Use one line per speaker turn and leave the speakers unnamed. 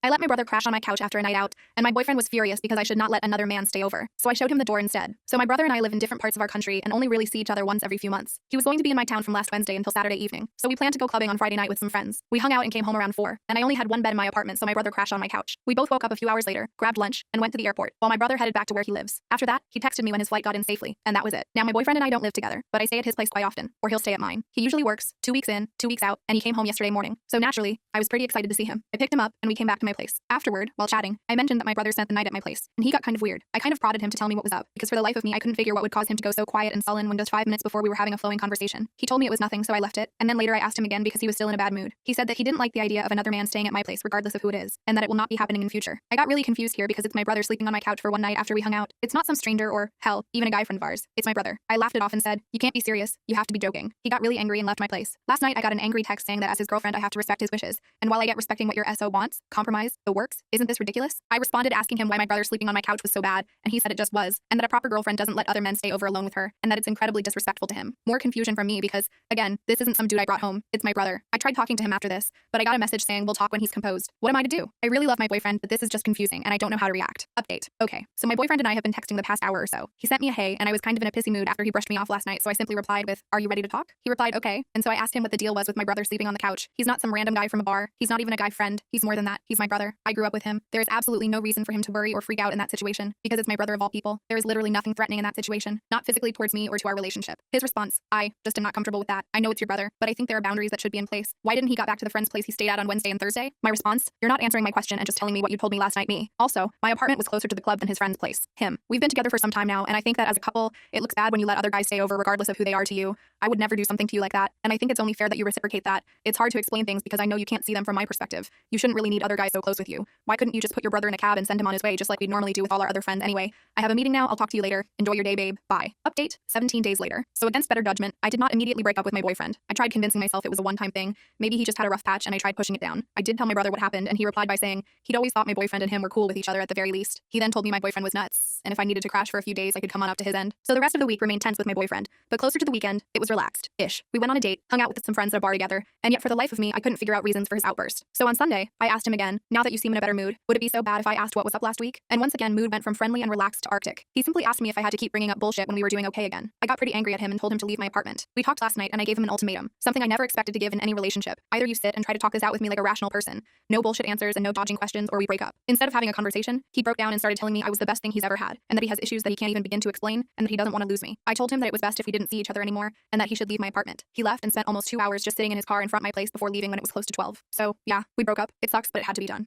I let my brother crash on my couch after a night out, and my boyfriend was furious because I should not let another man stay over. So I showed him the door instead. So my brother and I live in different parts of our country and only really see each other once every few months. He was going to be in my town from last Wednesday until Saturday evening. So we planned to go clubbing on Friday night with some friends. We hung out and came home around 4, and I only had one bed in my apartment, so my brother crashed on my couch. We both woke up a few hours later, grabbed lunch, and went to the airport, while my brother headed back to where he lives. After that, he texted me when his flight got in safely, and that was it. Now my boyfriend and I don't live together, but I stay at his place quite often, or he'll stay at mine. He usually works 2 weeks in, 2 weeks out, and he came home yesterday morning. So naturally, I was pretty excited to see him. I picked him up, and we came back to my place. Afterward, while chatting, I mentioned that my brother spent the night at my place, and he got kind of weird. I kind of prodded him to tell me what was up, because for the life of me, I couldn't figure what would cause him to go so quiet and sullen when just 5 minutes before we were having a flowing conversation. He told me it was nothing, so I left it, and then later I asked him again because he was still in a bad mood. He said that he didn't like the idea of another man staying at my place regardless of who it is, and that it will not be happening in future. I got really confused here because it's my brother sleeping on my couch for one night after we hung out. It's not some stranger or, hell, even a guy friend of ours. It's my brother. I laughed it off and said, "You can't be serious. You have to be joking." He got really angry and left my place. Last night I got an angry text saying that as his girlfriend I have to respect his wishes, and while I get respecting what your SO wants, compromise, it works, isn't this ridiculous? I responded asking him why my brother sleeping on my couch was so bad, and he said it just was, and that a proper girlfriend doesn't let other men stay over alone with her, and that it's incredibly disrespectful to him. More confusion from me because, again, this isn't some dude I brought home, it's my brother. I tried talking to him after this, but I got a message saying we'll talk when he's composed. What am I to do? I really love my boyfriend, but this is just confusing, and I don't know how to react. Update. Okay, so my boyfriend and I have been texting the past hour or so. He sent me a hey, and I was kind of in a pissy mood after he brushed me off last night, so I simply replied with, "Are you ready to talk?" He replied, "Okay," and so I asked him what the deal was with my brother sleeping on the couch. He's not some random guy from a bar. He's not even a guy friend. He's more than that. He's my brother. I grew up with him. There is absolutely no reason for him to worry or freak out in that situation, because it's my brother of all people. There is literally nothing threatening in that situation, not physically towards me or to our relationship. His response, "I just am not comfortable with that. I know it's your brother, but I think there are boundaries that should be in place. Why didn't he got back to the friend's place he stayed at on Wednesday and Thursday?" My response, "You're not answering my question and just telling me what you told me last night, me. Also, my apartment was closer to the club than his friend's place, him. We've been together for some time now, and I think that as a couple, it looks bad when you let other guys stay over regardless of who they are to you. I would never do something to you like that, and I think it's only fair that you reciprocate that. It's hard to explain things because I know you can't see them from my perspective. You shouldn't really need other guys so close with you. Why couldn't you just put your brother in a cab and send him on his way just like we'd normally do with all our other friends anyway? I have a meeting now. I'll talk to you later. Enjoy your day, babe. Bye." Update, 17 days later. So against better judgment, I did not immediately break up with my boyfriend. I tried convincing myself it was a one-time thing. Maybe he just had a rough patch and I tried pushing it down. I did tell my brother what happened, and he replied by saying he'd always thought my boyfriend and him were cool with each other at the very least. He then told me my boyfriend was nuts, and if I needed to crash for a few days, I could come on up to his end. So the rest of the week remained tense with my boyfriend, but closer to the weekend, it was relaxed-ish. We went on a date, hung out with some friends at a bar together, and yet for the life of me, I couldn't figure out reasons for his outburst. So on Sunday, I asked him again, "Now that you seem in a better mood, would it be so bad if I asked what was up last week?" And once again, mood went from friendly and relaxed to Arctic. He simply asked me if I had to keep bringing up bullshit when we were doing okay again. I got pretty angry at him and told him to leave my apartment. We talked last night and I gave him an ultimatum, something I never expected to give in any relationship. Either you sit and try to talk this out with me like a rational person, no bullshit answers and no dodging questions, or we break up. Instead of having a conversation, he broke down and started telling me I was the best thing he's ever had, and that he has issues that he can't even begin to explain, and that he doesn't want to lose me. I told him that it was best if we didn't see each other anymore, and that he should leave my apartment. He left and spent almost 2 hours just sitting in his car in front of my place before leaving when it was close to 12. So yeah, we broke up. It sucks, but it had to be done.